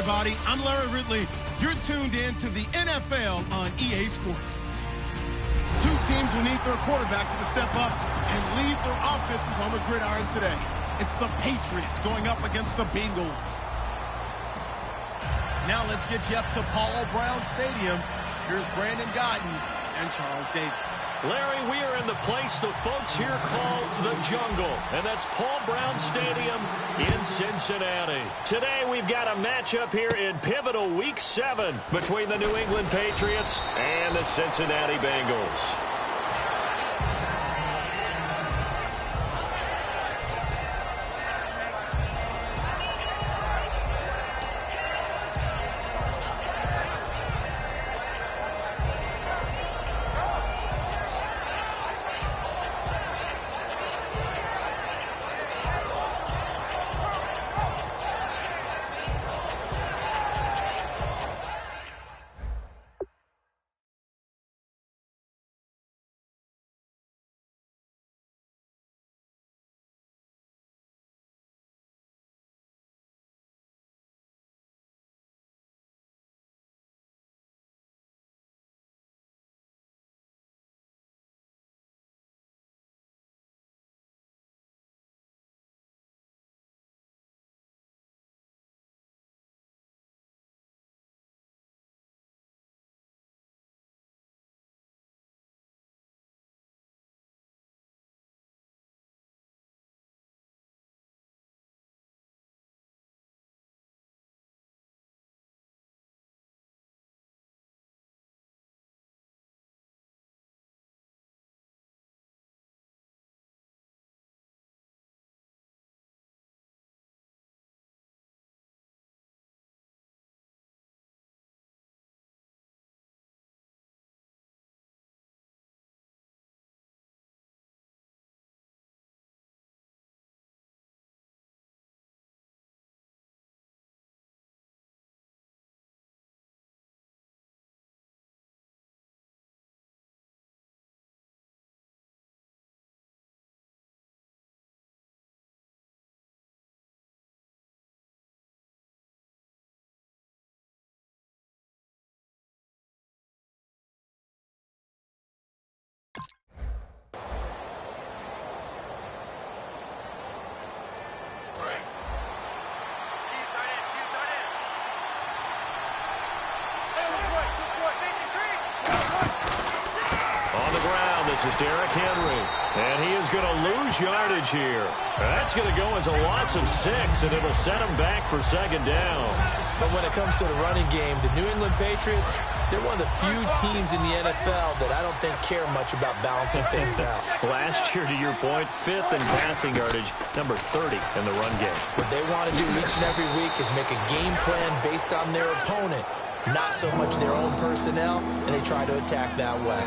everybody. I'm Larry Ridley. You're tuned in to the NFL on EA Sports. Two teams will need their quarterbacks to step up and lead their offenses on the gridiron today. It's the Patriots going up against the Bengals. Now let's get you up to Paul Brown Stadium. Here's Brandon Guyton and Charles Davis. Larry, we are in the place the folks here call the Jungle, and that's Paul Brown Stadium in Cincinnati. Today we've got a matchup here in pivotal Week 7 between the New England Patriots and the Cincinnati Bengals. This is Derrick Henry, and he is going to lose yardage here. That's going to go as a loss of 6, and it'll set him back for second down. But when it comes to the running game, the New England Patriots, they're one of the few teams in the NFL that I don't think care much about balancing things out. Last year, to your point, 5th in passing yardage, number 30 in the run game. What they want to do each and every week is make a game plan based on their opponent, not so much their own personnel, and they try to attack that way.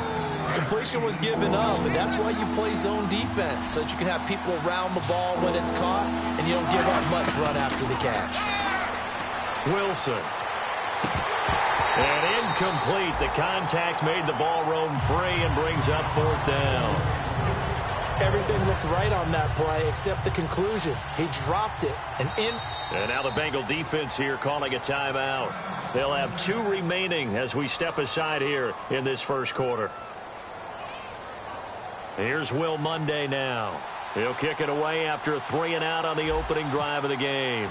Completion was given up, and that's why you play zone defense, so that you can have people around the ball when it's caught, and you don't give up much run after the catch. Wilson. And incomplete. The contact made the ball roam free and brings up 4th down. Everything looked right on that play except the conclusion. He dropped it and in. And now the Bengal defense here calling a timeout. They'll have 2 remaining as we step aside here in this first quarter. Here's Will Monday now. He'll kick it away after a 3-and-out on the opening drive of the game.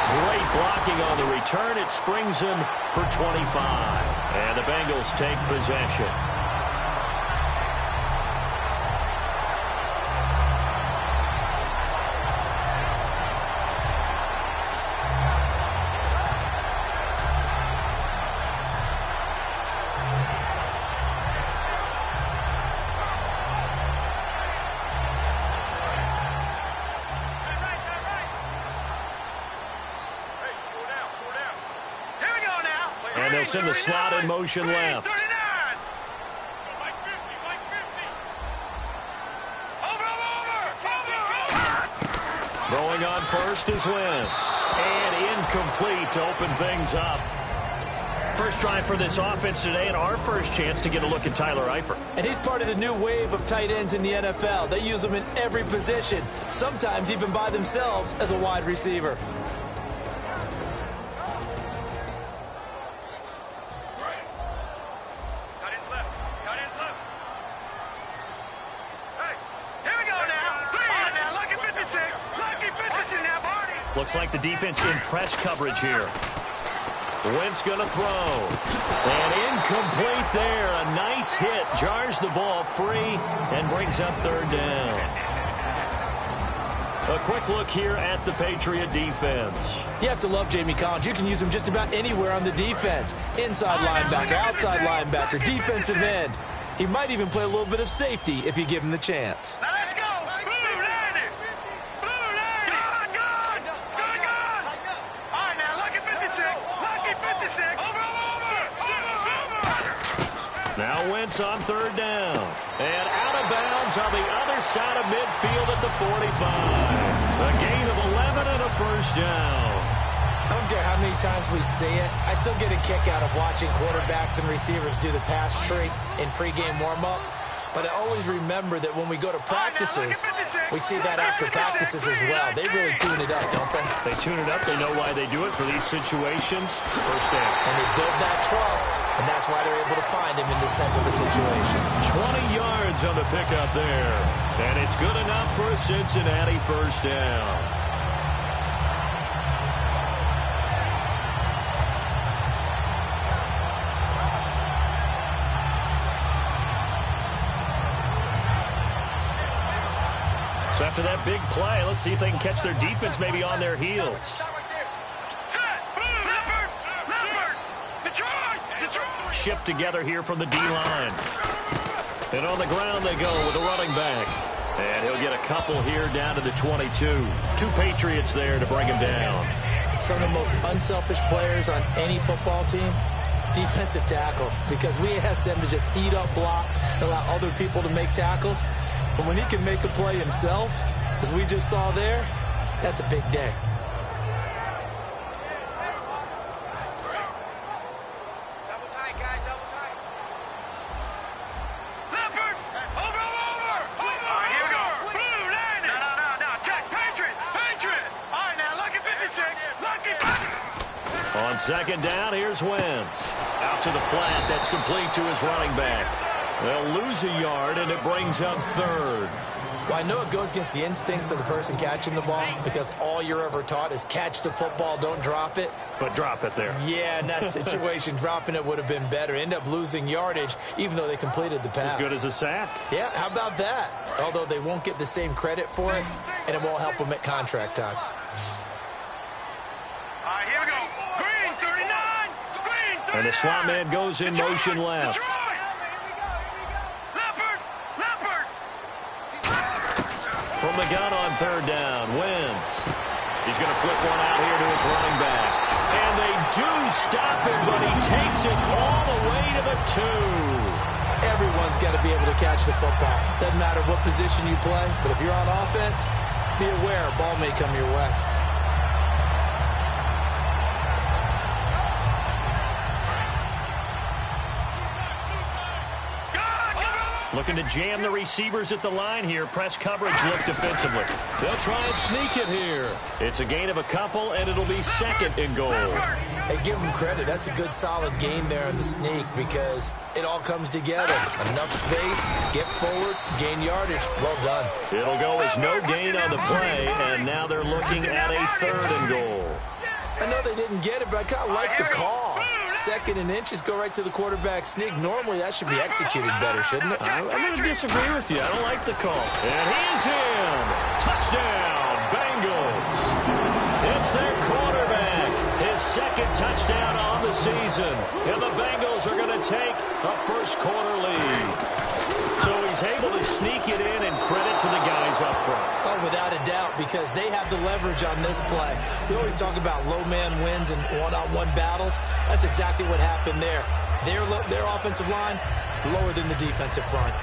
Great blocking on the return. It springs him for 25. And the Bengals take possession. And they'll send the slot in motion left. Throwing on first is Wentz. And incomplete to open things up. First drive for this offense today, and our first chance to get a look at Tyler Eifert. And he's part of the new wave of tight ends in the NFL. They use them in every position, sometimes even by themselves as a wide receiver. Looks like the defense in press coverage here. Wentz going to throw. And incomplete there. A nice hit. Jars the ball free and brings up third down. A quick look here at the Patriot defense. You have to love Jamie Collins. You can use him just about anywhere on the defense. Inside linebacker, outside linebacker, defensive end. He might even play a little bit of safety if you give him the chance. Let's go. Now Wentz on third down. And out of bounds on the other side of midfield at the 45. A gain of 11 and a first down. I don't care how many times we see it. I still get a kick out of watching quarterbacks and receivers do the pass trick in pregame warm-up. But I always remember that when we go to practices, we see that after practices as well. They really tune it up, don't they? They tune it up. They know why they do it for these situations. First down. And they build that trust, and that's why they're able to find him in this type of a situation. 20 yards on the pickup there. And it's good enough for a Cincinnati first down. So after that big play, let's see if they can catch their defense maybe on their heels. Shift together here from the D-line. And on the ground they go with a running back. And he'll get a couple here down to the 22. Two Patriots there to bring him down. Some of the most unselfish players on any football team, defensive tackles, because we ask them to just eat up blocks and allow other people to make tackles. But when he can make a play himself, as we just saw there, that's a big day. Double tight, guys, double tight. Leopard! Over! All right, here we go. Blue, landing! No, check, Patriot! All right, now, lucky 56, lucky 56. On second down, here's Wentz. Out to the flat, that's complete to his running back. They'll lose a yard, and it brings up third. Well, I know it goes against the instincts of the person catching the ball because all you're ever taught is catch the football, don't drop it. But drop it there. Yeah, in that situation, dropping it would have been better. End up losing yardage, even though they completed the pass. As good as a sack. Yeah, how about that? Although they won't get the same credit for it, and it won't help them at contract time. All right, here we go. Green, 39. Green, 39. And the slot man goes in motion left. From the gun on third down, Wentz. He's going to flip one out here to his running back. And they do stop him, but he takes it all the way to the 2. Everyone's got to be able to catch the football. Doesn't matter what position you play, but if you're on offense, be aware a ball may come your way. Looking to jam the receivers at the line here. Press coverage look defensively. They'll try and sneak it here. It's a gain of a couple, and it'll be second and goal. Hey, give them credit. That's a good, solid game there in the sneak because it all comes together. Enough space, get forward, gain yardage. Well done. It'll go as no gain on the play, and now they're looking at a third and goal. I know they didn't get it, but I kind of like the call. Second and inches, go right to the quarterback sneak. Normally, that should be executed better, shouldn't it? I'm going to disagree with you. I don't like the call. And he's in. Touchdown, Bengals. It's their quarterback. His second touchdown on the season. And the Bengals are going to take a first-quarter lead. So he's able to sneak it in, and credit to the guys up front. Oh, without a doubt, because they have the leverage on this play. We always talk about low man wins and one-on-one battles. That's exactly what happened there. Their offensive line lower than the defensive front.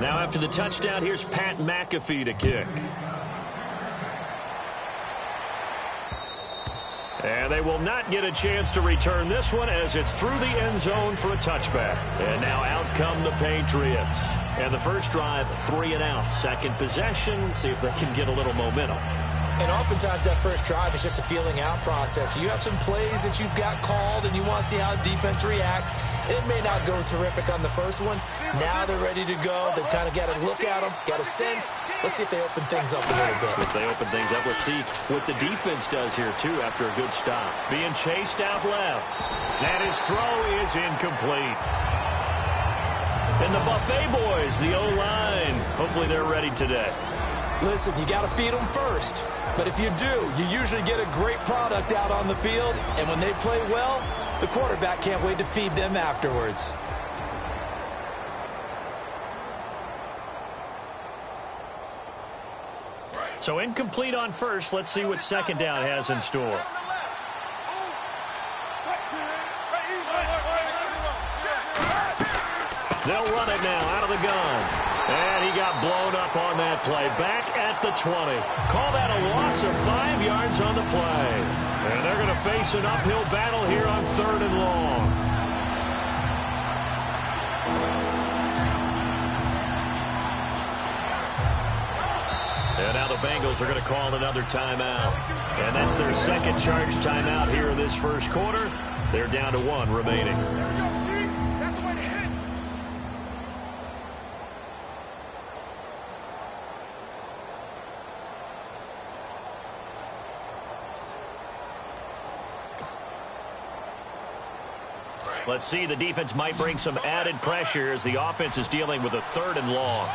Now after the touchdown, here's Pat McAfee to kick. And they will not get a chance to return this one as it's through the end zone for a touchback. And now out come the Patriots. And the first drive, 3 and out. Second possession, see if they can get a little momentum. And oftentimes that first drive is just a feeling out process. You have some plays that you've got called and you want to see how defense reacts. It may not go terrific on the first one. Now they're ready to go. They've kind of got to look at them, got a sense. Let's see if they open things up a little bit. If they open things up, let's see what the defense does here, too, after a good stop. Being chased out left. And his throw is incomplete. And the Buffet boys, the O-line, hopefully they're ready today. Listen, you got to feed them first. But if you do, you usually get a great product out on the field. And when they play well, the quarterback can't wait to feed them afterwards. So incomplete on first. Let's see what second down has in store. They'll run it now out of the gun. And he got blown up on that play. Back at the 20. Call that a loss of 5 yards on the play. And they're going to face an uphill battle here on 3rd and long. And now the Bengals are going to call another timeout. And that's their second charge timeout here in this first quarter. They're down to 1 remaining. Let's see, the defense might bring some added pressure as the offense is dealing with a 3rd and long.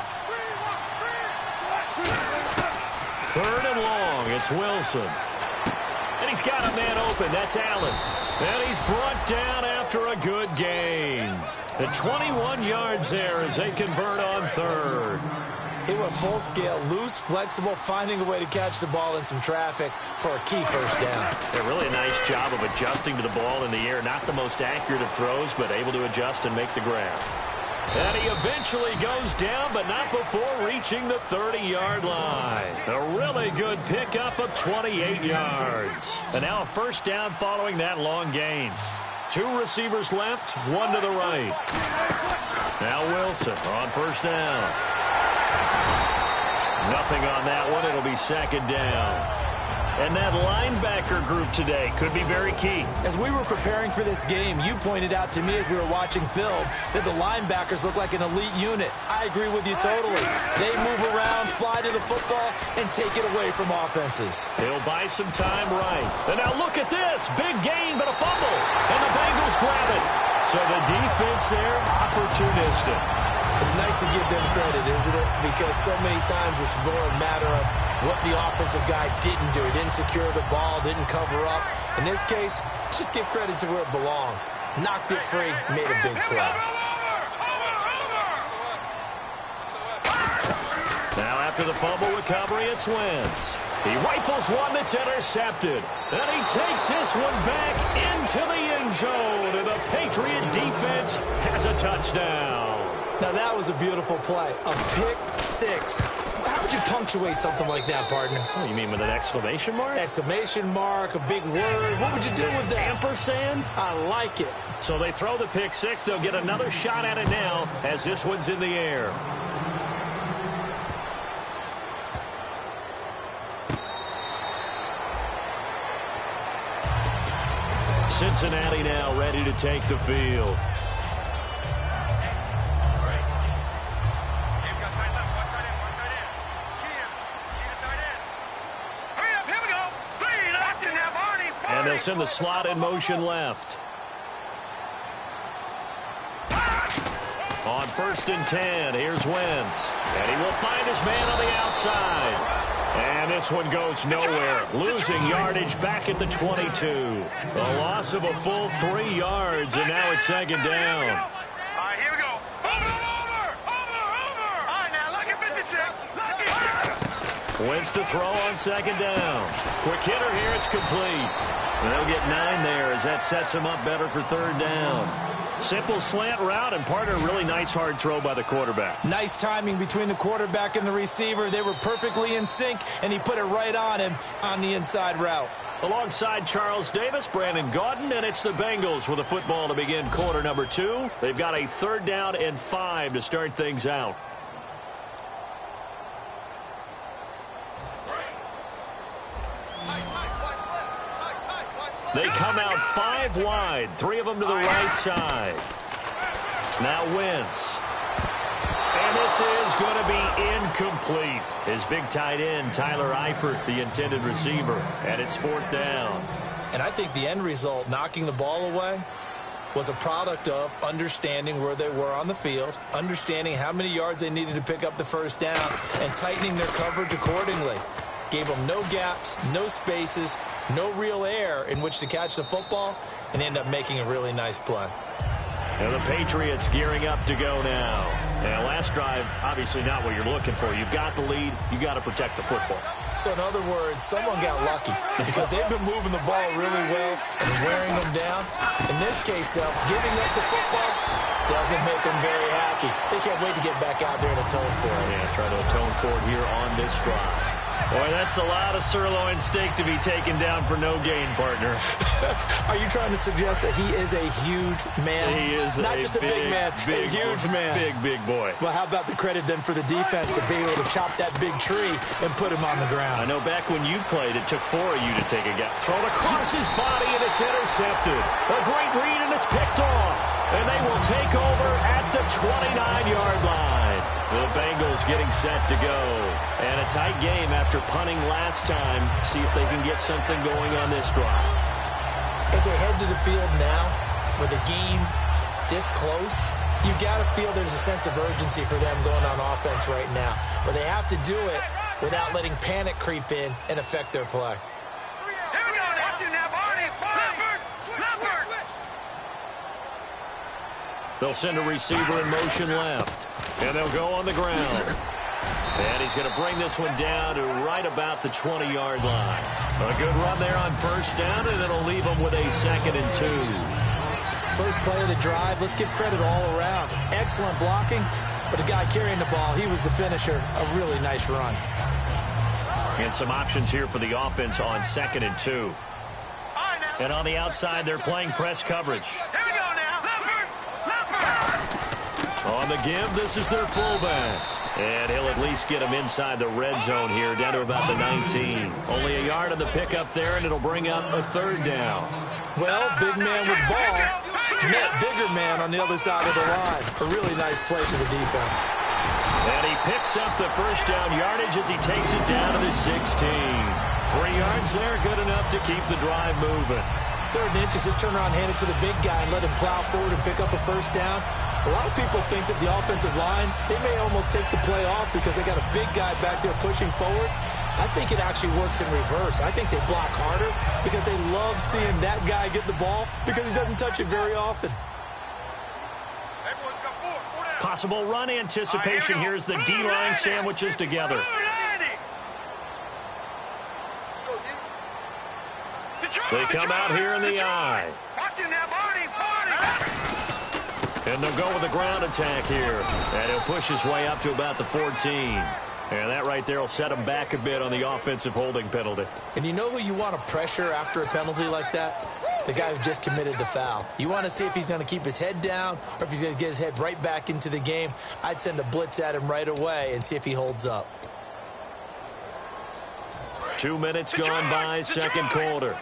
3rd and long, it's Wilson. And he's got a man open, that's Allen. And he's brought down after a good gain. The 21 yards there as they convert on 3rd. He went full scale, loose, flexible, finding a way to catch the ball in some traffic for a key first down. Yeah, really a nice job of adjusting to the ball in the air. Not the most accurate of throws, but able to adjust and make the grab. And he eventually goes down, but not before reaching the 30-yard line. A really good pickup of 28 yards. And now a first down following that long gain. 2 receivers left, 1 to the right. Now Wilson on first down. Nothing on that one. It'll be second down. And that linebacker group today could be very key. As we were preparing for this game, you pointed out to me as we were watching film that the linebackers look like an elite unit. I agree with you totally. They move around, fly to the football, and take it away from offenses. He'll buy some time right. And now look at this. Big gain, but a fumble. And the Bengals grab it. So the defense there, opportunistic. It's nice to give them credit, isn't it? Because so many times it's more a matter of what the offensive guy didn't do. He didn't secure the ball, didn't cover up. In this case, let's just give credit to where it belongs. Knocked it free, made a big play. Now after the fumble recovery, it's Wentz. He rifles one that's intercepted. And he takes this one back into the end zone. And the Patriot defense has a touchdown. Now, that was a beautiful play. A pick six. How would you punctuate something like that, partner? Oh, you mean with an exclamation mark? Exclamation mark, a big word. What would you do with that? Ampersand? I like it. So they throw the pick six. They'll get another shot at it now as this one's in the air. Cincinnati now ready to take the field. And they'll send the slot in motion left. On 1st and 10, here's Wentz. And he will find his man on the outside. And this one goes nowhere. Losing yardage back at the 22. A loss of a full 3 yards, and now it's second down. All right, here we go. Over. All right, now, lucky 56. Lucky. Wentz to throw on second down. Quick hitter here, it's complete. And they'll get 9 there as that sets him up better for 3rd down. Simple slant route, and partner, really nice hard throw by the quarterback. Nice timing between the quarterback and the receiver. They were perfectly in sync, and he put it right on him on the inside route. Alongside Charles Davis, Brandon Gaudin, and it's the Bengals with a football to begin quarter number 2. They've got a 3rd down and 5 to start things out. They come out 5 wide, 3 of them to the right side. Now Wentz. And this is going to be incomplete. His big tight end, Tyler Eifert, the intended receiver, and it's 4th down. And I think the end result, knocking the ball away, was a product of understanding where they were on the field, understanding how many yards they needed to pick up the 1st down, and tightening their coverage accordingly. Gave them no gaps, no spaces, no real air in which to catch the football, and end up making a really nice play. And the Patriots gearing up to go now. Now, last drive, obviously not what you're looking for. You've got the lead. You got to protect the football. So, in other words, someone got lucky because they've been moving the ball really well and wearing them down. In this case, though, giving up the football doesn't make them very happy. They can't wait to get back out there and atone for it. Yeah, try to atone for it here on this drive. Boy, that's a lot of sirloin steak to be taken down for no gain, partner. Are you trying to suggest that he is a huge man? He is not just a big man, a huge man. Big boy. Well, how about the credit then for the defense to be able to chop that big tree and put him on the ground? I know back when you played, it took 4 of you to take a gap. Thrown across his body, and it's intercepted. A great read, and it's picked off. And they will take over at the 29-yard line. The Bengals getting set to go. And a tight game after punting last time. See if they can get something going on this drive. As they head to the field now, with the game this close, you've got to feel there's a sense of urgency for them going on offense right now. But they have to do it without letting panic creep in and affect their play. Here we go. Watch it now, Barney. Leopard. They'll send a receiver in motion left. And they'll go on the ground. And he's going to bring this one down to right about the 20-yard line. A good run there on 1st down, and it'll leave them with a 2nd and 2. First play of the drive, let's give credit all around. Excellent blocking, but the guy carrying the ball, he was the finisher. A really nice run. And some options here for the offense on 2nd and 2. And on the outside, they're playing press coverage. Here we go now. Leopard. On the give, this is their fullback. And he'll at least get him inside the red zone here, down to about the 19. Only a yard on the pickup there, and it'll bring up a 3rd down. Well, big man with ball met bigger man on the other side of the line. A really nice play for the defense. And he picks up the 1st down yardage as he takes it down to the 16. 3 yards there, good enough to keep the drive moving. 3rd and inches, just turn around, hand it to the big guy, and let him plow forward and pick up a 1st down. A lot of people think that the offensive line, they may almost take the play off because they got a big guy back there pushing forward. I think it actually works in reverse. I think they block harder because they love seeing that guy get the ball because he doesn't touch it very often. Possible run anticipation here as the D-line sandwiches together. They come out here in the eye. And they'll go with the ground attack here. And he'll push his way up to about the 14. And that right there will set him back a bit on the offensive holding penalty. And you know who you want to pressure after a penalty like that? The guy who just committed the foul. You want to see if he's going to keep his head down or if he's going to get his head right back into the game. I'd send a blitz at him right away and see if he holds up. 2 minutes gone by, 2nd quarter.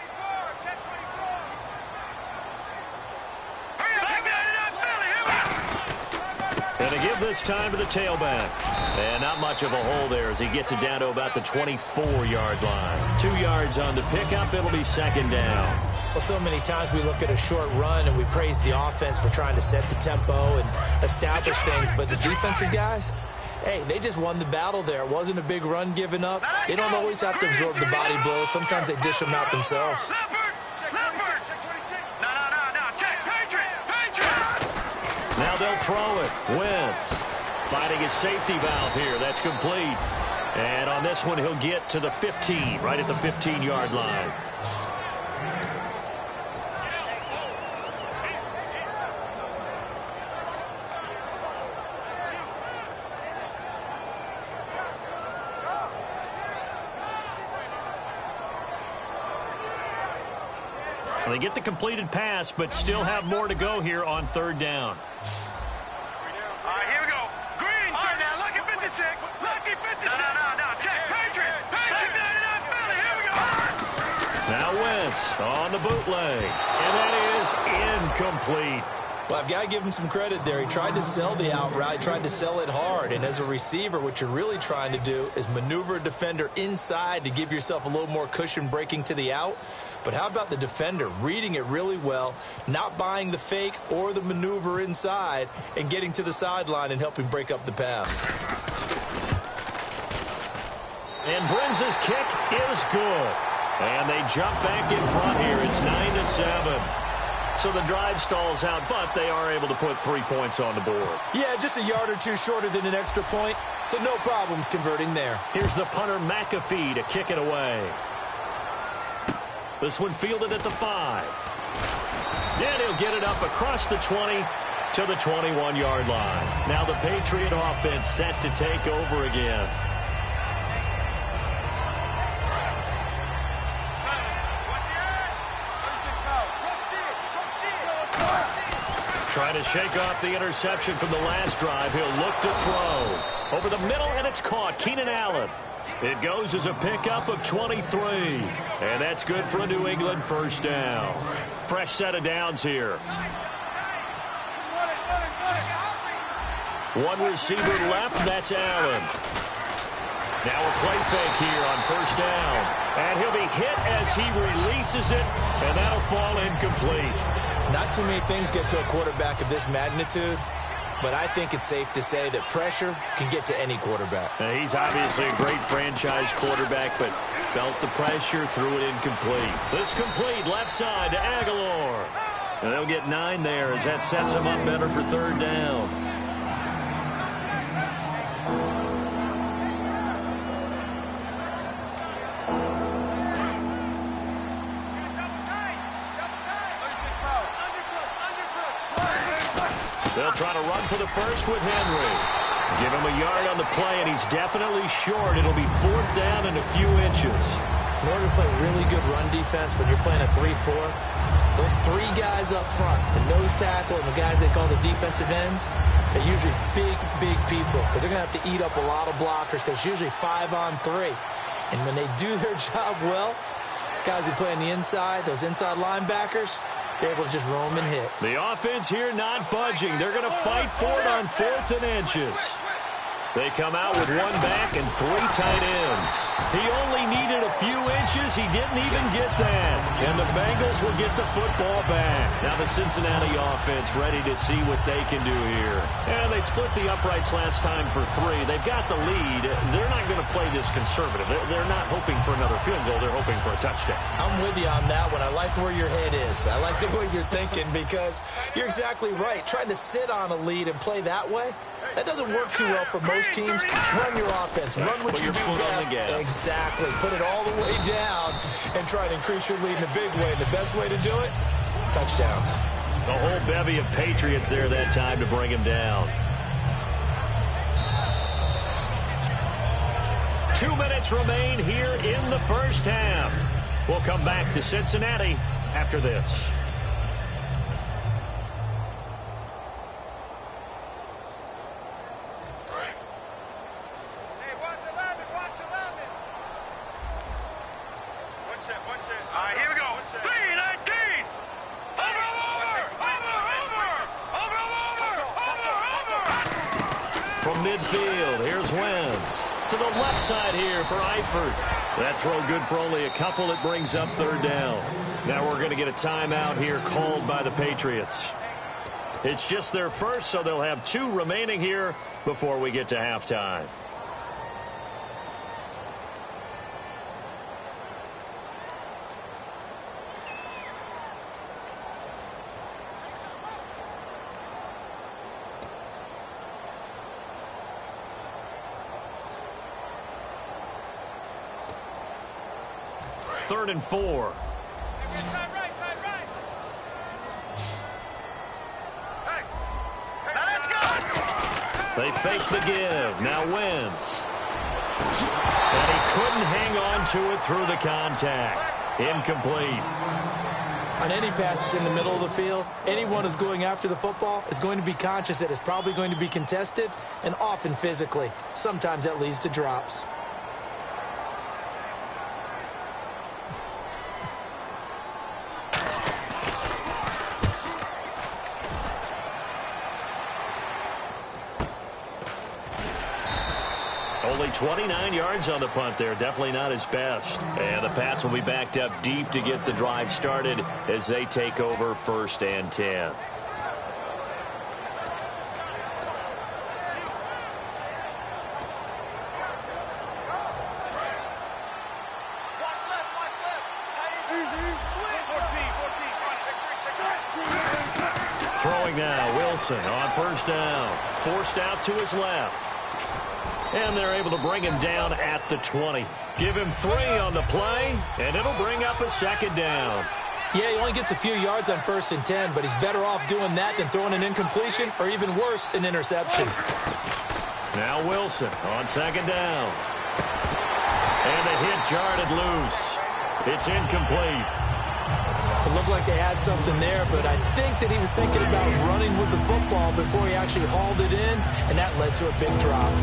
And to give this time to the tailback. And not much of a hole there as he gets it down to about the 24-yard line. 2 yards on the pickup. It'll be 2nd down. Well, so many times we look at a short run and we praise the offense for trying to set the tempo and establish things. But the defensive guys, hey, they just won the battle there. It wasn't a big run given up. They don't always have to absorb the body blows. Sometimes they dish them out themselves. Now they'll throw it. Wentz finding his safety valve here. That's complete. And on this one, he'll get to the 15, right at the 15-yard line. They get the completed pass, but still have more to go here on third down. All right, here we go. Green. All right, now, lucky 56. Lucky 56. No. Check. Patriot. Patriot 99 Philly. Here we go. Now Wentz on the bootleg. And that is incomplete. Well, I've got to give him some credit there. He tried to sell the out route, tried to sell it hard. And as a receiver, what you're really trying to do is maneuver a defender inside to give yourself a little more cushion breaking to the out. But how about the defender reading it really well, not buying the fake or the maneuver inside, and getting to the sideline and helping break up the pass. And Brinz's kick is good. And they jump back in front here. It's 9-7. So the drive stalls out, but they are able to put 3 points on the board. Yeah, just a yard or two shorter than an extra point, so no problems converting there. Here's the punter McAfee to kick it away. This one fielded at the 5. And he'll get it up across the 20 to the 21-yard line. Now the Patriot offense set to take over again. Trying to shake off the interception from the last drive. He'll look to throw. Over the middle, and it's caught. Keenan Allen. It goes as a pickup of 23. And that's good for a New England first down. Fresh set of downs here. One receiver left. That's Allen. Now a play fake here on first down. And he'll be hit as he releases it. And that'll fall incomplete. Not too many things get to a quarterback of this magnitude, but I think it's safe to say that pressure can get to any quarterback. He's obviously a great franchise quarterback, but felt the pressure, threw it incomplete. This complete, left side to Aguilar. And they'll get 9 there as that sets him up better for third down. They'll try to run for the first with Henry. Give him a yard on the play, and he's definitely short. It'll be 4th down and a few inches. In order to play really good run defense when you're playing a 3-4, those 3 guys up front, the nose tackle and the guys they call the defensive ends, they're usually big people because they're going to have to eat up a lot of blockers because it's usually 5-on-3. And when they do their job well, guys who play on the inside, those inside linebackers, they're able to just roam and hit. The offense here not budging. They're going to fight for it on 4th and inches. They come out with 1 back and 3 tight ends. He only needed a few inches. He didn't even get that. And the Bengals will get the football back. Now the Cincinnati offense ready to see what they can do here. And they split the uprights last time for 3. They've got the lead. They're not going to play this conservative. They're not hoping for another field goal. They're hoping for a touchdown. I'm with you on that one. I like where your head is. I like the way you're thinking because you're exactly right. Trying to sit on a lead and play that way, that doesn't work too well for most teams. Run your offense. Run what you do best. Exactly. Put it all the way down and try to increase your lead in a big way. And the best way to do it, touchdowns. A whole bevy of Patriots there that time to bring him down. 2 minutes remain here in the first half. We'll come back to Cincinnati after this. Midfield, here's Wentz. To the left side here for Eifert. That throw good for only a couple. It brings up 3rd down. Now we're going to get a timeout here called by the Patriots. It's just their first, so they'll have 2 remaining here before we get to halftime. Third and 4. They fake the give. Now Wentz. And he couldn't hang on to it through the contact. Incomplete. On any passes in the middle of the field, anyone who's going after the football is going to be conscious that it's probably going to be contested, and often physically. Sometimes that leads to drops. Only 29 yards on the punt there. Definitely not his best. And the Pats will be backed up deep to get the drive started as they take over 1st and 10. Throwing now, Wilson on 1st down. Forced out to his left. And they're able to bring him down at the 20. Give him 3 on the play, and it'll bring up a 2nd down. Yeah, he only gets a few yards on 1st and 10, but he's better off doing that than throwing an incompletion or even worse, an interception. Now Wilson on 2nd down. And the hit jarred it loose. It's incomplete. It looked like they had something there, but I think that he was thinking about running with the football before he actually hauled it in, and that led to a big drop.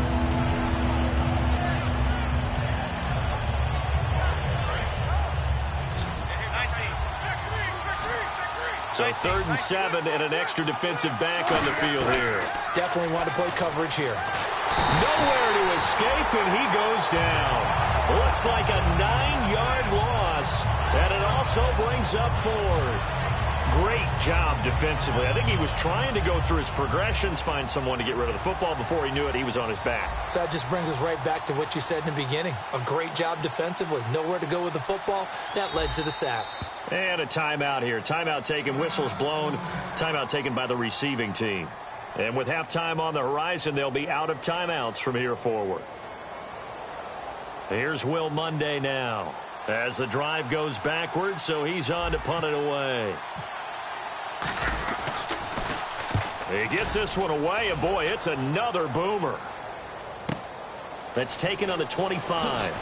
So 3rd and 7 and an extra defensive back on the field here. Definitely want to play coverage here. Nowhere to escape, and he goes down. Looks like a 9-yard loss, and it also brings up 4th. Great job defensively. I think he was trying to go through his progressions, find someone to get rid of the football. Before he knew it, he was on his back. So that just brings us right back to what you said in the beginning. A great job defensively. Nowhere to go with the football. That led to the sack. And a timeout here. Timeout taken, whistles blown. Timeout taken by the receiving team. And with halftime on the horizon, they'll be out of timeouts from here forward. Here's Will Monday now as the drive goes backwards, so he's on to punt it away. He gets this one away, and boy, it's another boomer. That's taken on the 25.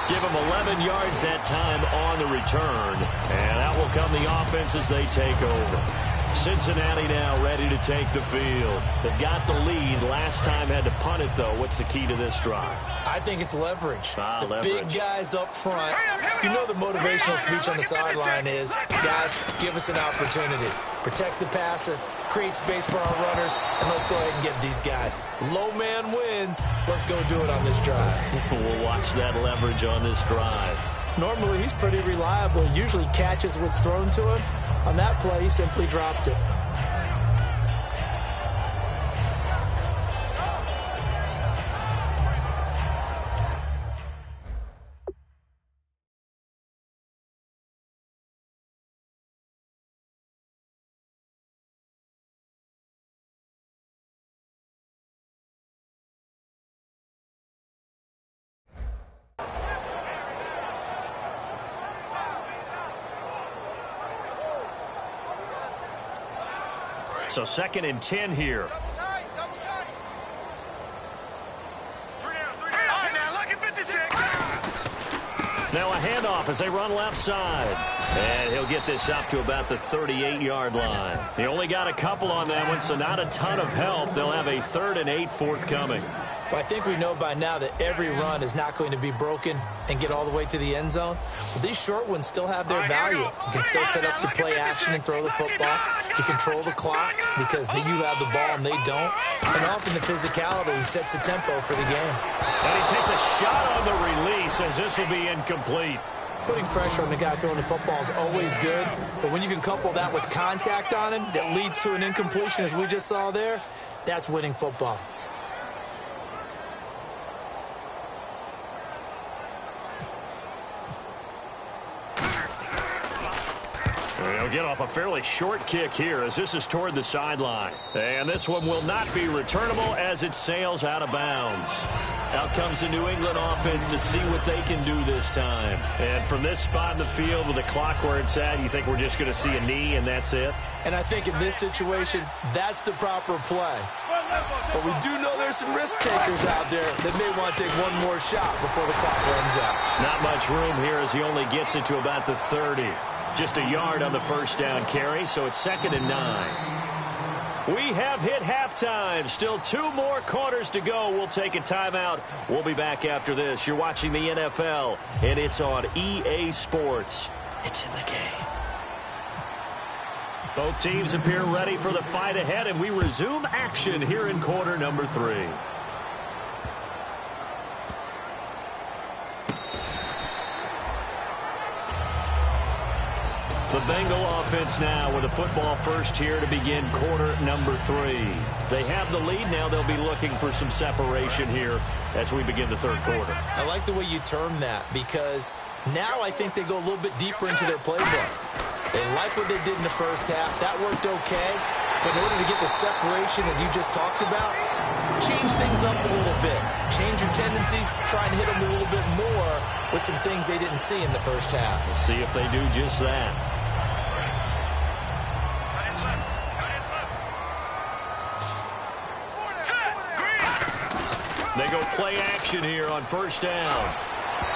Give him 11 yards that time on the return, and out will come the offense as they take over. Cincinnati now ready to take the field. They've got the lead. Last time had to punt it, though. What's the key to this drive? I think it's leverage. Leverage. Big guys up front. You know the motivational speech on the sideline is, guys, give us an opportunity. Protect the passer, create space for our runners, and let's go ahead and get these guys. Low man wins. Let's go do it on this drive. We'll watch that leverage on this drive. Normally, he's pretty reliable. Usually catches what's thrown to him. On that play, he simply dropped it. So 2nd and 10 here. Now a handoff as they run left side. And he'll get this up to about the 38-yard line. He only got a couple on that one, so not a ton of help. They'll have a 3rd and 8 forthcoming. Well, I think we know by now that every run is not going to be broken and get all the way to the end zone. But these short ones still have their value. You can still set up the play action and throw the football. You control the clock because you have the ball and they don't. And often the physicality sets the tempo for the game. And he takes a shot on the release as this will be incomplete. Putting pressure on the guy throwing the football is always good. But when you can couple that with contact on him that leads to an incompletion, as we just saw there, that's winning football. They'll get off a fairly short kick here as this is toward the sideline. And this one will not be returnable as it sails out of bounds. Out comes the New England offense to see what they can do this time. And from this spot in the field with the clock where it's at, you think we're just going to see a knee and that's it? And I think in this situation, that's the proper play. But we do know there's some risk takers out there that may want to take one more shot before the clock runs out. Not much room here as he only gets it to about the 30. Just a yard on the first down carry, so it's 2nd and 9. We have hit halftime. Still 2 more quarters to go. We'll take a timeout. We'll be back after this. You're watching the NFL, and it's on EA Sports. It's in the game. Both teams appear ready for the fight ahead, and we resume action here in quarter number 3. The Bengal offense now with a football first here to begin quarter number 3. They have the lead now. They'll be looking for some separation here as we begin the third quarter. I like the way you term that because now I think they go a little bit deeper into their playbook. They like what they did in the first half. That worked okay. But in order to get the separation that you just talked about, change things up a little bit. Change your tendencies. Try and hit them a little bit more with some things they didn't see in the first half. We'll see if they do just that. They go play action here on first down.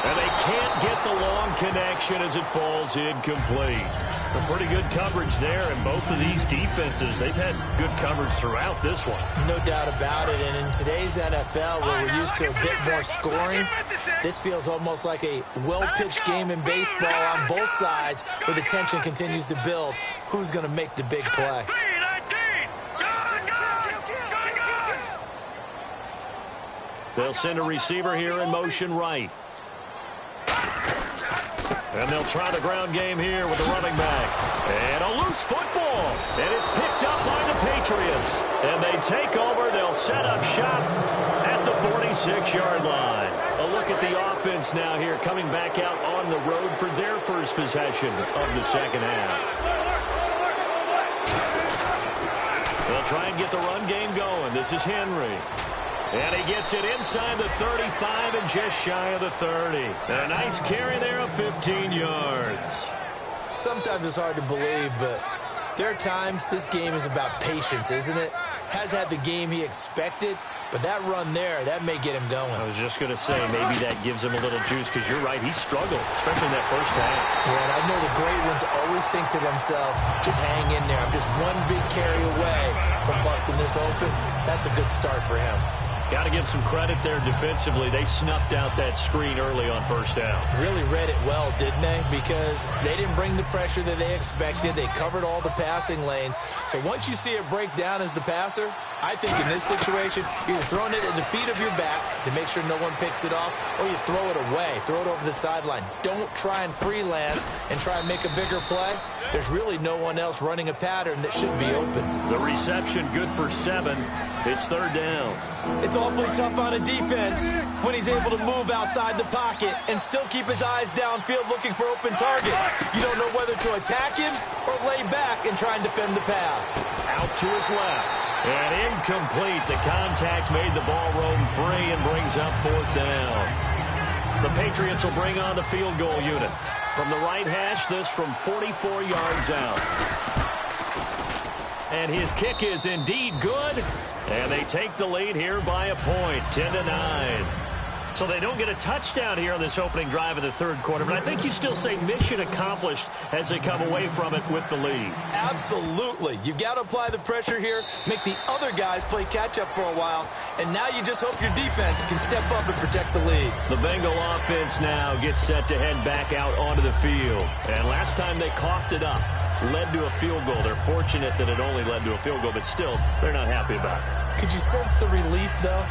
And they can't get the long connection as it falls incomplete. Some pretty good coverage there, and both of these defenses, they've had good coverage throughout this one. No doubt about it, and in today's NFL, where we're used to a bit more scoring, this feels almost like a well-pitched game in baseball on both sides, where the tension continues to build. Who's going to make the big play? They'll send a receiver here in motion right. And they'll try the ground game here with the running back. And a loose football. And it's picked up by the Patriots. And they take over. They'll set up shop at the 46-yard line. A look at the offense now here coming back out on the road for their first possession of the second half. They'll try and get the run game going. This is Henry. And he gets it inside the 35 and just shy of the 30. And a nice carry there of 15 yards. Sometimes it's hard to believe, but there are times this game is about patience, isn't it? Has had the game he expected, but that run there, that may get him going. I was just going to say, maybe that gives him a little juice, because you're right, he struggled, especially in that first half. Yeah, and I know the great ones always think to themselves, just hang in there. I'm just one big carry away from busting this open. That's a good start for him. Got to give some credit there defensively. They snuffed out that screen early on first down. Really read it well, didn't they? Because they didn't bring the pressure that they expected. They covered all the passing lanes. So once you see it break down as the passer, I think in this situation, you're throwing it at the feet of your back to make sure no one picks it off, or you throw it away, throw it over the sideline. Don't try and freelance and try and make a bigger play. There's really no one else running a pattern that should be open. The reception good for 7. It's third down. It's awfully tough on a defense when he's able to move outside the pocket and still keep his eyes downfield looking for open targets. You don't know whether to attack him or lay back and try and defend the pass. Out to his left. And incomplete. The contact made the ball roam free and brings up fourth down. The Patriots will bring on the field goal unit. From the right hash, this from 44 yards out. And his kick is indeed good. And they take the lead here by a point, 10-9. So they don't get a touchdown here on this opening drive in the third quarter, but I think you still say mission accomplished as they come away from it with the lead. Absolutely. You've got to apply the pressure here, make the other guys play catch-up for a while, and now you just hope your defense can step up and protect the lead. The Bengal offense now gets set to head back out onto the field. And last time they coughed it up, led to a field goal. They're fortunate that it only led to a field goal, but still, they're not happy about it. Could you sense the relief, though,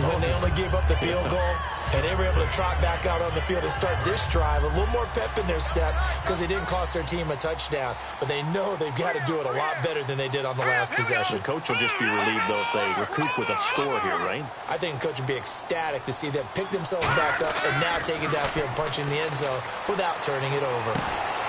when they only gave up the field goal? And they were able to trot back out on the field and start this drive. A little more pep in their step because they didn't cost their team a touchdown. But they know they've got to do it a lot better than they did on the last possession. The coach will just be relieved, though, if they recoup with a score here, right? I think the coach would be ecstatic to see them pick themselves back up and now take it downfield, punching the end zone without turning it over.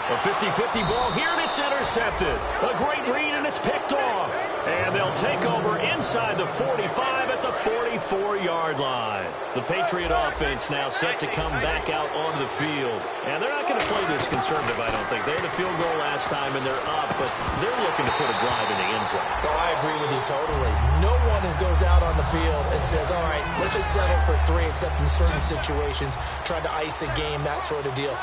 A 50-50 ball here, and it's intercepted. A great read, and it's picked off. And they'll take over inside the 45 at the 44-yard line. The Patriot offense now set to come back out on the field. And they're not going to play this conservative, I don't think. They had a field goal last time, and they're up, but they're looking to put a drive in the end zone. Oh, I agree with you totally. No one goes out on the field and says, all right, let's just settle for 3, except in certain situations, trying to ice a game, that sort of deal.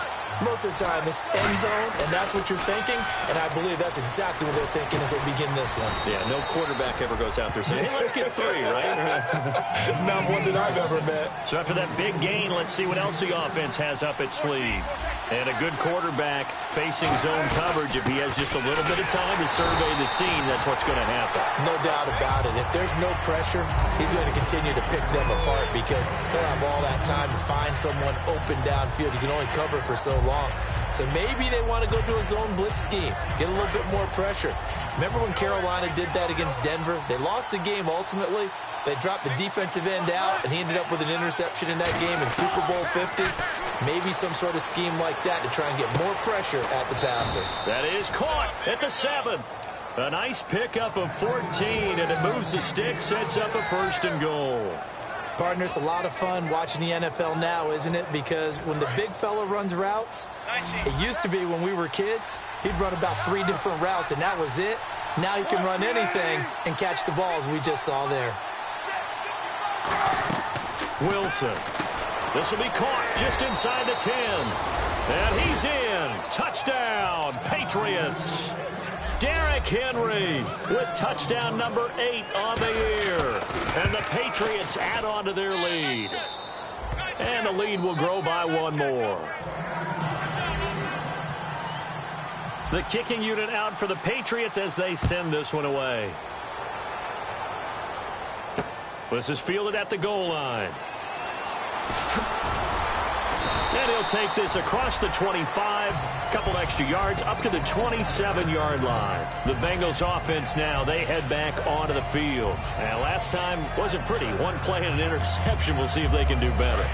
Most of the time, it's end zone, and that's what you're thinking, and I believe that's exactly what they're thinking as they begin this one. Yeah, no quarterback ever goes out there saying, hey, let's get 3, right? Not one that I've ever met. So after that big gain, let's see what else the offense has up its sleeve. And a good quarterback facing zone coverage, if he has just a little bit of time to survey the scene, that's what's going to happen. No doubt about it. If there's no pressure, he's going to continue to pick them apart because he'll have all that time to find someone open downfield. He can only cover for so long. So maybe they want to go to a zone blitz scheme, get a little bit more pressure. Remember when Carolina did that against Denver? They lost the game ultimately. They dropped the defensive end out, and he ended up with an interception in that game in Super Bowl 50. Maybe some sort of scheme like that to try and get more pressure at the passer. That is caught at the 7. A nice pickup of 14, and it moves the stick, sets up a 1st and goal. Partner, it's a lot of fun watching the NFL now, isn't it? Because when the big fella runs routes, it used to be when we were kids, he'd run about 3 different routes, and that was it. Now he can run anything and catch the balls we just saw there. Wilson. This will be caught just inside the 10. And he's in. Touchdown, Patriots. Derrick Henry with touchdown number 8 on the year. And the Patriots add on to their lead. And the lead will grow by 1 more. The kicking unit out for the Patriots as they send this one away. This is fielded at the goal line. And he'll take this across the 25, couple extra yards, up to the 27-yard line. The Bengals offense now, they head back onto the field. And last time wasn't pretty. 1 play and an interception. We'll see if they can do better.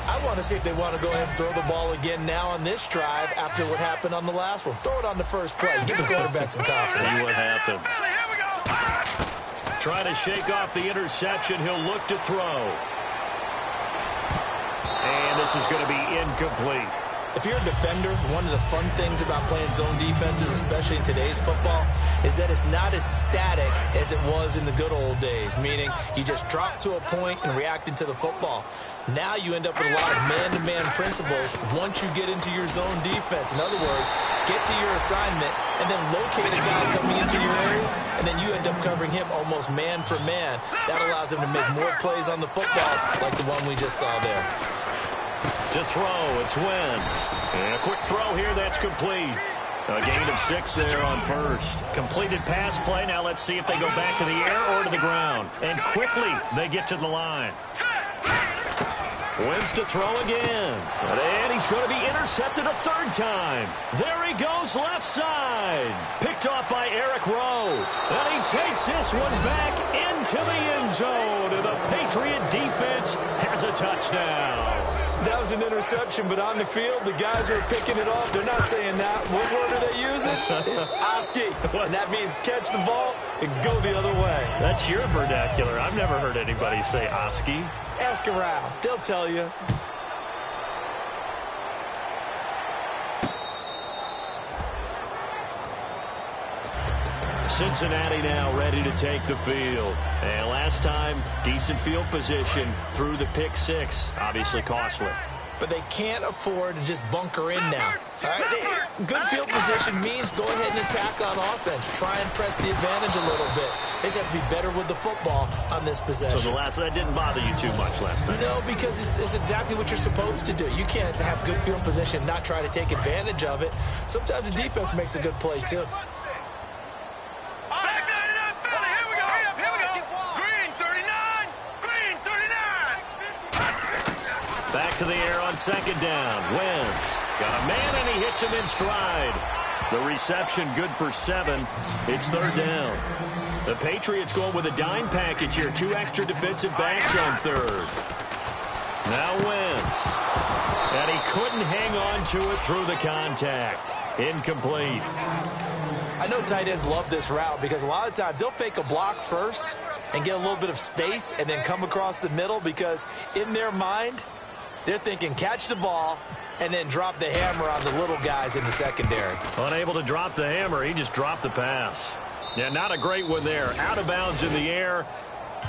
I want to see if they want to go ahead and throw the ball again now on this drive after what happened on the last one. Throw it on the first play. Give the quarterback some confidence. See what happens. Trying to shake off the interception. He'll look to throw. And this is going to be incomplete. If you're a defender, one of the fun things about playing zone defenses, especially in today's football, is that it's not as static as it was in the good old days, meaning you just dropped to a point and reacted to the football. Now you end up with a lot of man-to-man principles once you get into your zone defense. In other words, get to your assignment and then locate a guy coming into your area, and then you end up covering him almost man for man. That allows him to make more plays on the football like the one we just saw there. To throw, it's Wentz. And a quick throw here, that's complete. A gain of 6 there on first. Completed pass play. Now let's see if they go back to the air or to the ground. And quickly, they get to the line. Wentz to throw again. And he's going to be intercepted a 3rd time. There he goes left side. Picked off by Eric Rowe. And he takes this one back into the end zone. And the Patriot defense has a touchdown. That was an interception, but on the field, the guys who are picking it off, they're not saying that. What word are they using? It's Oski. And that means catch the ball and go the other way. That's your vernacular. I've never heard anybody say Oski. Ask around. They'll tell you. Cincinnati now ready to take the field. And last time, decent field position through the pick 6. Obviously costly. But they can't afford to just bunker in now. All right? Good field position means go ahead and attack on offense. Try and press the advantage a little bit. They just have to be better with the football on this possession. So that didn't bother you too much last time? No, because it's exactly what you're supposed to do. You can't have good field position and not try to take advantage of it. Sometimes the defense makes a good play, too. Back to the air on 2nd down. Wentz got a man, and he hits him in stride. The reception good for 7. It's 3rd down. The Patriots going with a dime package here. 2 extra defensive backs on 3rd. Now Wentz. And he couldn't hang on to it through the contact. Incomplete. I know tight ends love this route because a lot of times they'll fake a block first and get a little bit of space and then come across the middle because in their mind, they're thinking catch the ball and then drop the hammer on the little guys in the secondary. Unable to drop the hammer, he just dropped the pass. Yeah, not a great one there. Out of bounds in the air.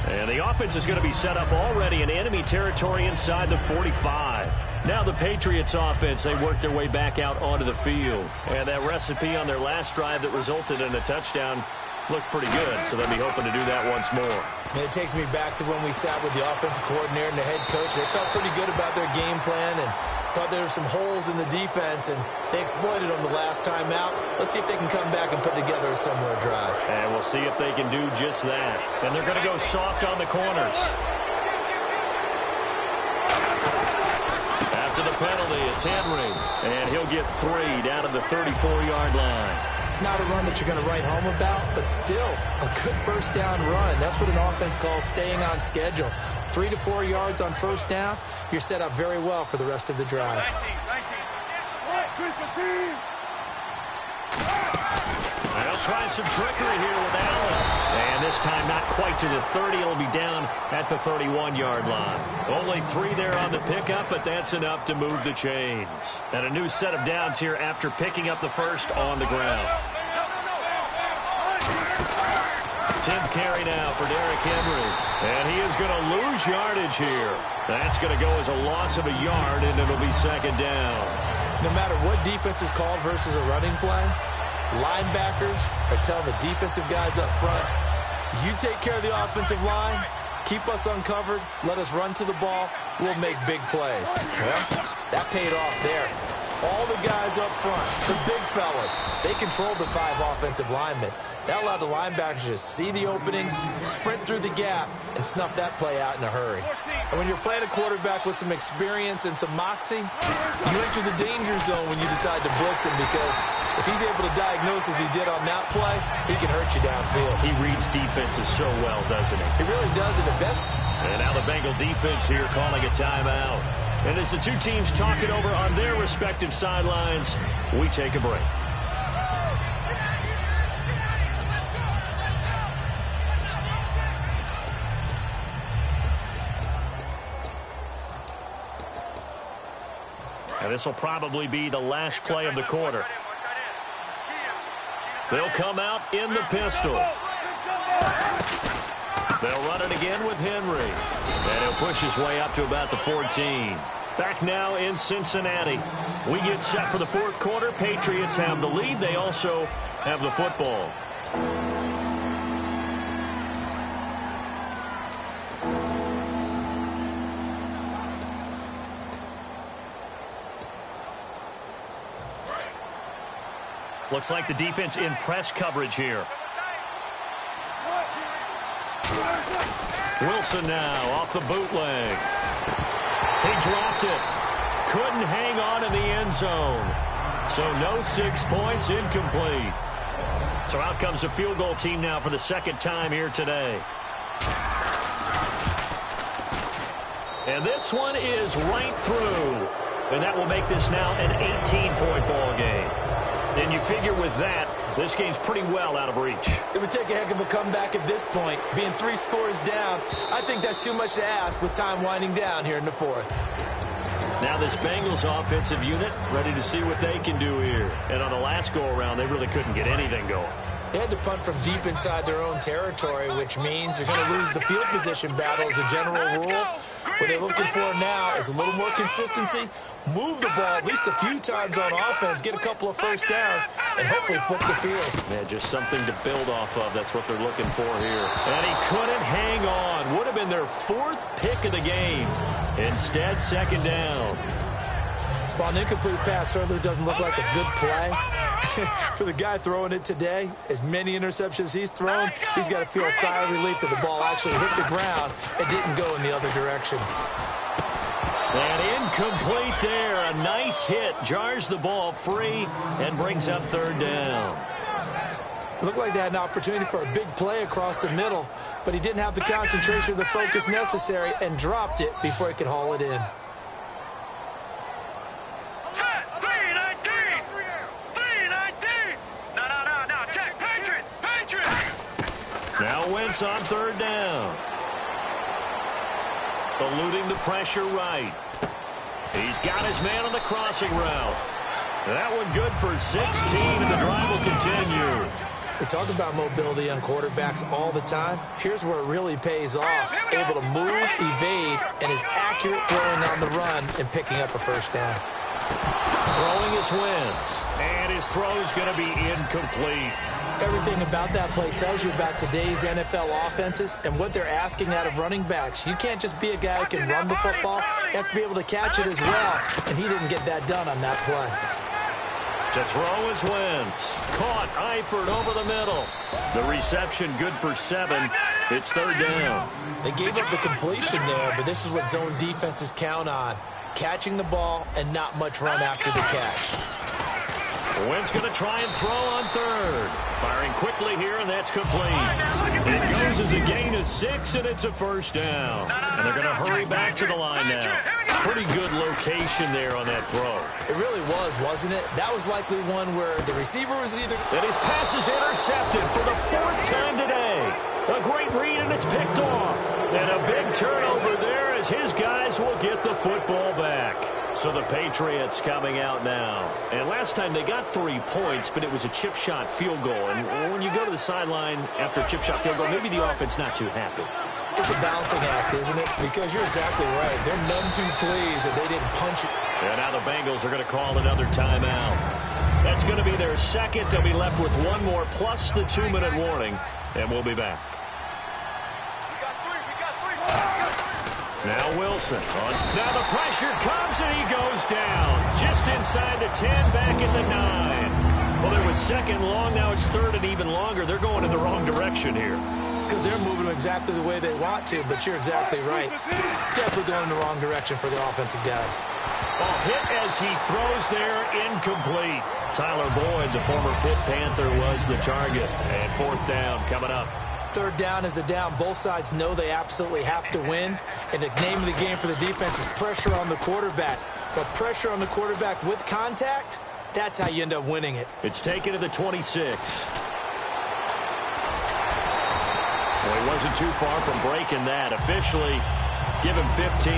And the offense is going to be set up already in enemy territory inside the 45. Now the Patriots offense, they work their way back out onto the field. And that recipe on their last drive that resulted in a touchdown looked pretty good, so they'll be hoping to do that once more. And it takes me back to when we sat with the offensive coordinator and the head coach. They felt pretty good about their game plan and thought there were some holes in the defense, and they exploited them the last time out. Let's see if they can come back and put together a similar drive. And we'll see if they can do just that. And they're going to go soft on the corners. After the penalty, it's Henry, and he'll get 3 down to the 34-yard line. Not a run that you're going to write home about, but still a good first down run. That's what an offense calls staying on schedule. 3 to 4 yards on first down, you're set up very well for the rest of the drive. They'll try some trickery here with Allen. And this time not quite to the 30. It'll be down at the 31-yard line. Only 3 there on the pickup, but that's enough to move the chains. And a new set of downs here after picking up the first on the ground. 10th carry now for Derrick Henry. And he is going to lose yardage here. That's going to go as a loss of a yard, and it'll be second down. No matter what defense is called versus a running play, linebackers are telling the defensive guys up front, you take care of the offensive line, keep us uncovered, let us run to the ball, we'll make big plays. Well, that paid off there. All the guys up front, the big fellas, they controlled the 5 offensive linemen. That allowed the linebackers to see the openings, sprint through the gap, and snuff that play out in a hurry. And when you're playing a quarterback with some experience and some moxie, you enter the danger zone when you decide to blitz him, because if he's able to diagnose as he did on that play, he can hurt you downfield. He reads defenses so well, doesn't he? He really does, and the best. And now the Bengal defense here calling a timeout. And as the two teams talk it over on their respective sidelines, we take a break. And this will probably be the last play of the quarter. They'll come out in the pistol. They'll run it again with Henry. And he'll push his way up to about the 14. Back now in Cincinnati. We get set for the fourth quarter. Patriots have the lead. They also have the football. Looks like the defense in press coverage here. Wilson now off the bootleg. He dropped it. Couldn't hang on in the end zone. So no 6 points, incomplete. So out comes the field goal team now for the second time here today. And this one is right through. And that will make this now an 18-point ball game. And you figure with that, this game's pretty well out of reach. It would take a heck of a comeback at this point. Being 3 scores down, I think that's too much to ask with time winding down here in the fourth. Now this Bengals offensive unit ready to see what they can do here. And on the last go-around, they really couldn't get anything going. They had to punt from deep inside their own territory, which means they're going to lose the field position battle as a general rule. What they're looking for now is a little more consistency, move the ball at least a few times on offense, get a couple of first downs, and hopefully flip the field. Yeah, just something to build off of. That's what they're looking for here. And he couldn't hang on. Would have been their 4th pick of the game. Instead, second down. Well, an incomplete pass certainly doesn't look like a good play. For the guy throwing it today, as many interceptions he's thrown, he's got to feel a sigh of relief that the ball actually hit the ground and didn't go in the other direction. And incomplete there. A nice hit. Jars the ball free and brings up third down. It looked like they had an opportunity for a big play across the middle, but he didn't have the concentration or the focus necessary and dropped it before he could haul it in. Now Wentz on third down. Eluding the pressure right. He's got his man on the crossing route. That one good for 16, and the drive will continue. We talk about mobility on quarterbacks all the time. Here's where it really pays off. Able to move, evade, speed and is accurate throwing on the run and picking up a first down. Throwing is Wentz, and his throw's going to be incomplete. Everything about that play tells you about today's NFL offenses and what they're asking out of running backs. You can't just be a guy who can run the football. You have to be able to catch it as well, and he didn't get that done on that play. To throw is Wentz. Caught Eifert over the middle. The reception good for 7. It's third down. They gave up the completion there, but this is what zone defenses count on. Catching the ball and not much run after the catch. Wentz going to try and throw on third. Firing quickly here, and that's complete. It goes as a gain of 6, and it's a first down. And they're going to hurry back to the line now. Pretty good location there on that throw. It really was, wasn't it? That was likely one where the receiver was either... And his pass is intercepted for the 4th time today. A great read, and it's picked off. And a big turnover there as his guys will get the football back. So the Patriots coming out now. And last time they got 3 points, but it was a chip shot field goal. And when you go to the sideline after a chip shot field goal, maybe the offense not too happy. It's a balancing act, isn't it? Because you're exactly right. They're none too pleased that they didn't punch it. And now the Bengals are going to call another timeout. That's going to be their second. They'll be left with one more plus the 2-minute warning. And we'll be back. Now Wilson. Now the pressure comes and he goes down. Just inside the 10, back at the 9. Well, there was second long. Now it's third and even longer. They're going in the wrong direction here. Because they're moving exactly the way they want to, but you're exactly right. Definitely going in the wrong direction for the offensive guys. Ball hit as he throws there, incomplete. Tyler Boyd, the former Pitt Panther, was the target. And 4th down coming up. Third down is a down. Both sides know they absolutely have to win. And the name of the game for the defense is pressure on the quarterback. But pressure on the quarterback with contact, that's how you end up winning it. It's taken to the 26. Well, he wasn't too far from breaking that. Officially, give him 15.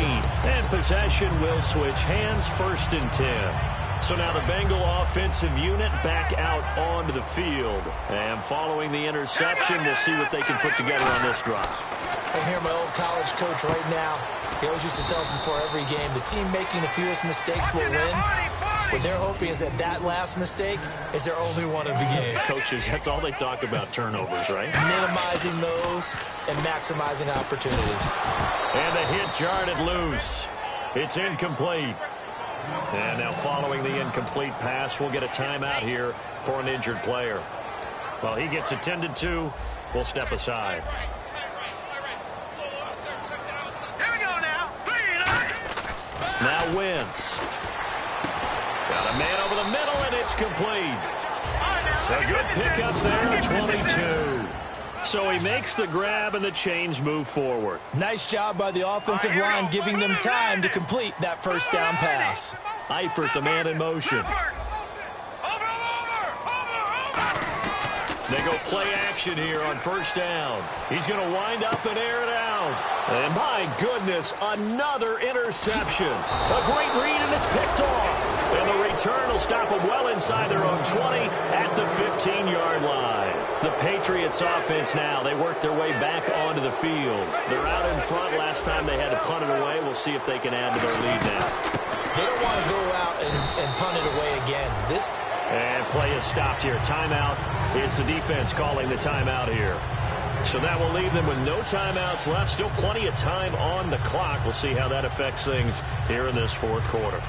And possession will switch hands, 1st and 10. So now the Bengal offensive unit back out onto the field. And following the interception, we'll see what they can put together on this drive. I hear my old college coach right now. He always used to tell us before every game, the team making the fewest mistakes will win. What they're hoping is that that last mistake is their only one of the game. Coaches, that's all they talk about, turnovers, right? Minimizing those and maximizing opportunities. And the hit jarred it loose. It's incomplete. And now following the incomplete pass, we'll get a timeout here for an injured player. While he gets attended to, we'll step aside. Here we go now. Now Wentz. Got a man over the middle, and it's complete. A good pickup there at 22. So he makes the grab, and the chains move forward. Nice job by the offensive line giving them time to complete that first down pass. Eifert, the man in motion. They go play action here on first down. He's going to wind up and air it out. And my goodness, another interception. A great read, and it's picked off. And the return will stop them well inside their own 20 at the 15-yard line. The Patriots offense now, they work their way back onto the field. They're out in front. Last time they had to punt it away. We'll see if they can add to their lead now. They don't want to go out and punt it away again. And play is stopped here. Timeout. It's the defense calling the timeout here. So that will leave them with no timeouts left. Still plenty of time on the clock. We'll see how that affects things here in this 4th quarter.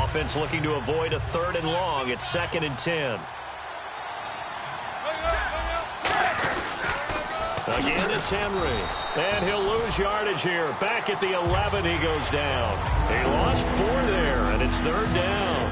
Offense looking to avoid a 3rd and long. It's 2nd and 10. Again, it's Henry. And he'll lose yardage here. Back at the 11, he goes down. He lost 4 there, and it's 3rd down.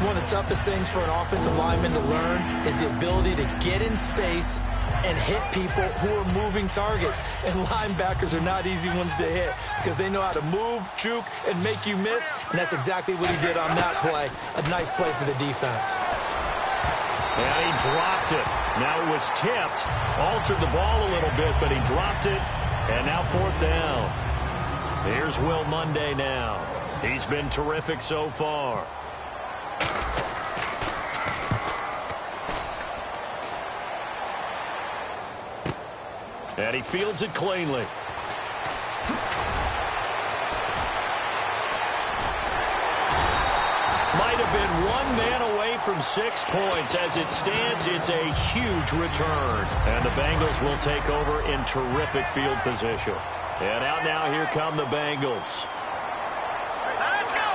One of the toughest things for an offensive lineman to learn is the ability to get in space and hit people who are moving targets. And linebackers are not easy ones to hit because they know how to move, juke, and make you miss. And that's exactly what he did on that play. A nice play for the defense. And he dropped it. Now it was tipped. Altered the ball a little bit, but he dropped it. And now 4th down. Here's Will Monday now. He's been terrific so far. And he fields it cleanly. Might have been one man away from 6 points. As it stands, it's a huge return. And the Bengals will take over in terrific field position. And out now, here come the Bengals. Let's go!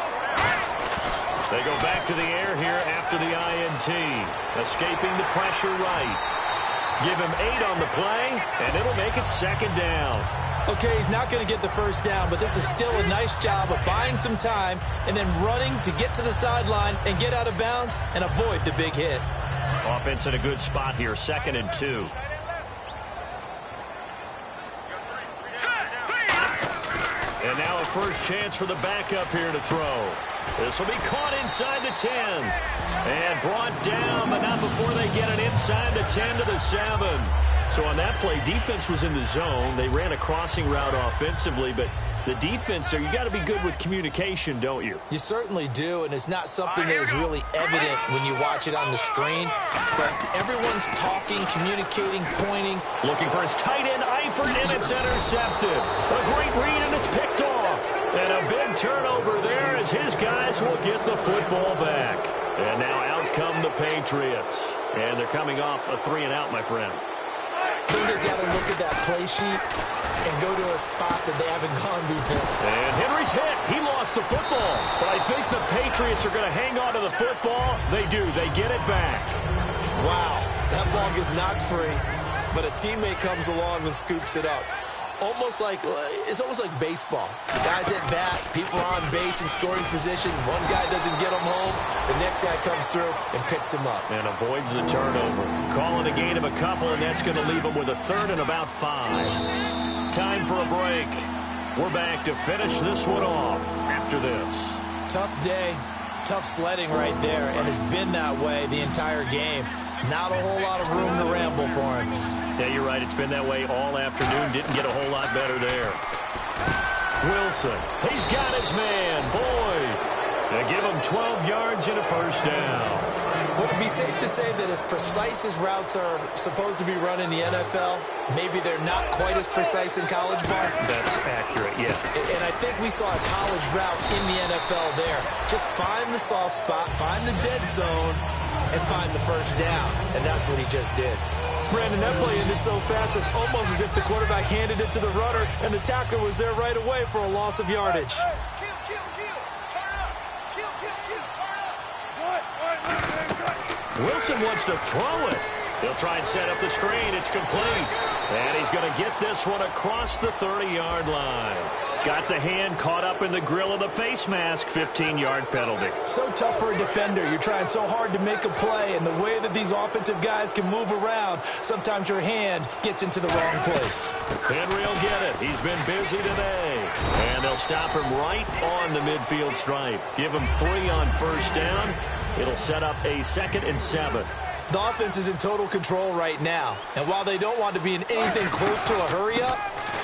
They go back to the air here after the INT. Escaping the pressure right. Give him 8 on the play, and it'll make it 2nd down. Okay, he's not going to get the first down, but this is still a nice job of buying some time and then running to get to the sideline and get out of bounds and avoid the big hit. Offense in a good spot here, 2nd and 2. And now a first chance for the backup here to throw. This will be caught inside the 10. And brought down, but not before they get it inside the 10 to the 7. So on that play, defense was in the zone. They ran a crossing route offensively, but the defense there, you got to be good with communication, don't you? You certainly do, and it's not something that is really evident when you watch it on the screen. But everyone's talking, communicating, pointing. Looking for his tight end, Eifert, and it's intercepted. A great read, and it's picked off. And a big turnover there as his guys will get the football back. And now out come the Patriots. And they're coming off a 3-and-out, my friend. I think they've got to look at that play sheet and go to a spot that they haven't gone before. And Henry's hit. He lost the football. But I think the Patriots are going to hang on to the football. They do. They get it back. Wow. That ball gets knocked free, but a teammate comes along and scoops it up. It's almost like baseball. Guys at bat, people are on base in scoring position. One guy doesn't get them home. The next guy comes through and picks him up. And avoids the turnover. Calling a gain of a couple, and that's going to leave him with a 3rd and about 5. Time for a break. We're back to finish this one off after this. Tough day, tough sledding right there, and it's been that way the entire game. Not a whole lot of room to ramble for him. Yeah, you're right. It's been that way all afternoon. Didn't get a whole lot better there. Wilson. He's got his man. Boyd. They give him 12 yards and a first down. Would it be safe to say that as precise as routes are supposed to be run in the NFL, maybe they're not quite as precise in college ball? That's accurate, yeah. And I think we saw a college route in the NFL there. Just find the soft spot, find the dead zone, and find the first down. And that's what he just did. Brandon, that play ended so fast, it's almost as if the quarterback handed it to the runner, and the tackler was there right away for a loss of yardage. Wilson wants to throw it. He'll try and set up the screen. It's complete. And he's going to get this one across the 30-yard line. Got the hand caught up in the grill of the face mask. 15-yard penalty. So tough for a defender. You're trying so hard to make a play, and the way that these offensive guys can move around, sometimes your hand gets into the wrong place. Henry will get it. He's been busy today. And they'll stop him right on the midfield stripe. Give him 3 on first down. It'll set up a 2nd and 7. The offense is in total control right now. And while they don't want to be in anything close to a hurry-up,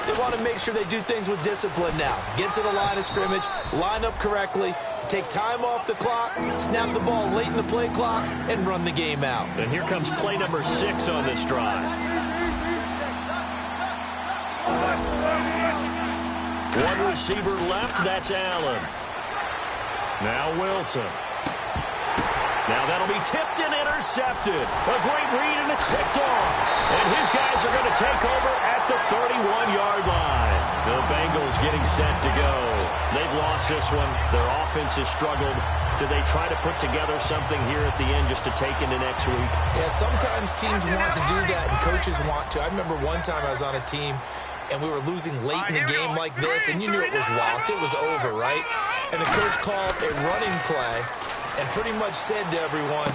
they want to make sure they do things with discipline now. Get to the line of scrimmage, line up correctly, take time off the clock, snap the ball late in the play clock, and run the game out. And here comes play number 6 on this drive. One receiver left, that's Allen. Now Wilson. Now that'll be tipped and intercepted. A great read, and it's picked off. And his guys are going to take over at the 31-yard line. The Bengals getting set to go. They've lost this one. Their offense has struggled. Do they try to put together something here at the end just to take into next week? Yeah, sometimes teams want to do that, and coaches want to. I remember one time I was on a team, and we were losing late in the game like this, and you knew it was lost. It was over, right? And the coach called a running play and pretty much said to everyone,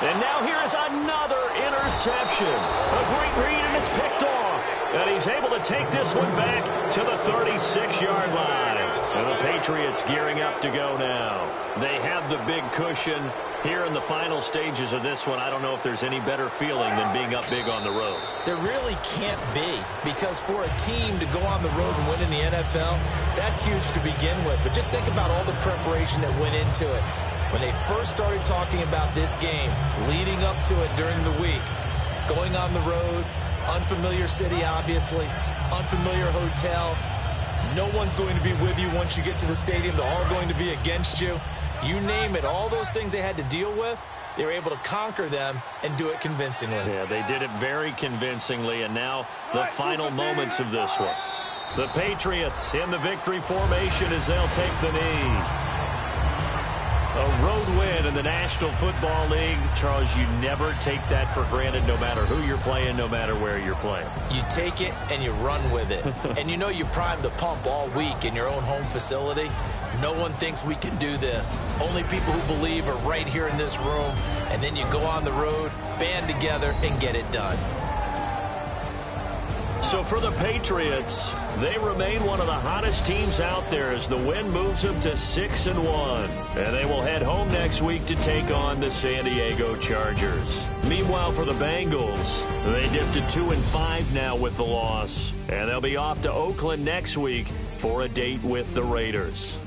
and now here is another interception. A great read, and it's picked off. And he's able to take this one back to the 36-yard line. And the Patriots gearing up to go now. They have the big cushion here in the final stages of this one. I don't know if there's any better feeling than being up big on the road. There really can't be, because for a team to go on the road and win in the NFL, that's huge to begin with. But just think about all the preparation that went into it. When they first started talking about this game, leading up to it during the week, going on the road, Unfamiliar city, obviously. Unfamiliar hotel. No one's going to be with you once you get to the stadium. They're all going to be against you. You name it, all those things they had to deal with, they were able to conquer them and do it convincingly. Yeah, they did it very convincingly, and now the final moments of this one. The Patriots in the victory formation as they'll take the knee. A road win in the National Football League. Charles, you never take that for granted, no matter who you're playing, no matter where you're playing. You take it and you run with it. And you know you primed the pump all week in your own home facility. No one thinks we can do this. Only people who believe are right here in this room. And then you go on the road, band together, and get it done. So for the Patriots, they remain one of the hottest teams out there as the win moves them to 6-1. And they will head home next week to take on the San Diego Chargers. Meanwhile, for the Bengals, they dipped to 2-5 now with the loss. And they'll be off to Oakland next week for a date with the Raiders.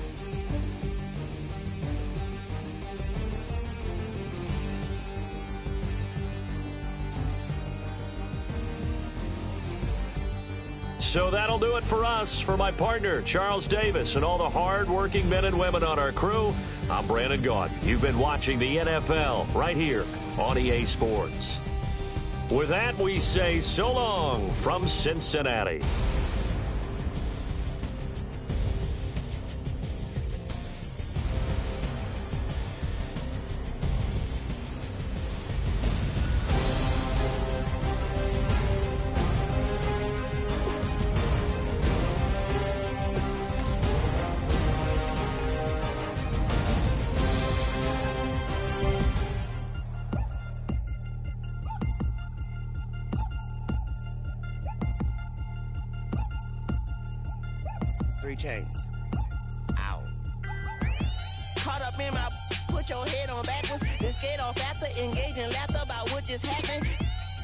So that'll do it for us. For my partner, Charles Davis, and all the hard-working men and women on our crew, I'm Brandon Gaudin. You've been watching the NFL right here on EA Sports. With that, we say so long from Cincinnati. Chains. Ow. Caught up in my, put your head on backwards, then skate off after, engage in laughter about what just happened.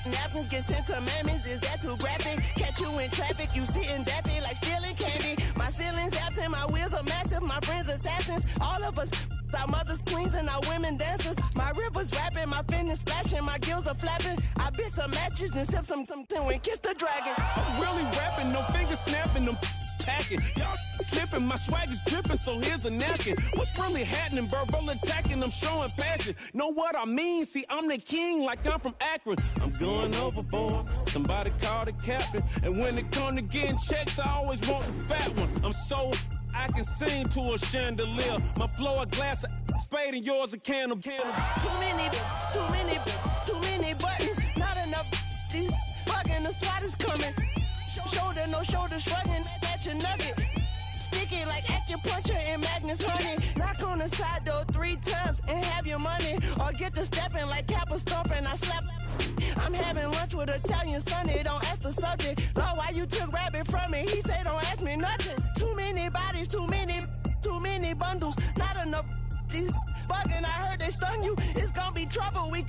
Napkins get sent to mammies, is that too graphic? Catch you in traffic, you sitting daffy like stealing candy. My ceiling's absent, my wheels are massive, my friends assassins. All of us, our mothers queens and our women dancers. My rivers rapping, my finish splashing, my gills are flapping. I bit some matches, then sip something and kiss the dragon. I'm really rapping, no finger snapping, them packing. Y'all slipping, my swag is dripping, so here's a napkin. What's really happening? Verbal attacking, I'm showing passion. Know what I mean? See, I'm the king like I'm from Akron. I'm going overboard, somebody call the captain. And when it come to getting checks, I always want the fat one. I'm so I can sing to a chandelier. My flow a glass of spade and yours a can of candle. Too many buttons, not enough. These bugging, the SWAT is coming. Shoulder, no shoulder, shrugging at your nugget. Sticky like acupuncture and Magnus honey. Knock on the side door 3 times and have your money. Or get to stepping like Kappa stomping. I slap. I'm having lunch with Italian Sonny. Don't ask the subject. Lord, why you took rabbit from me? He said don't ask me nothing. Too many bodies, too many bundles. Not enough. These bugging, I heard they stung you. It's gonna be trouble. We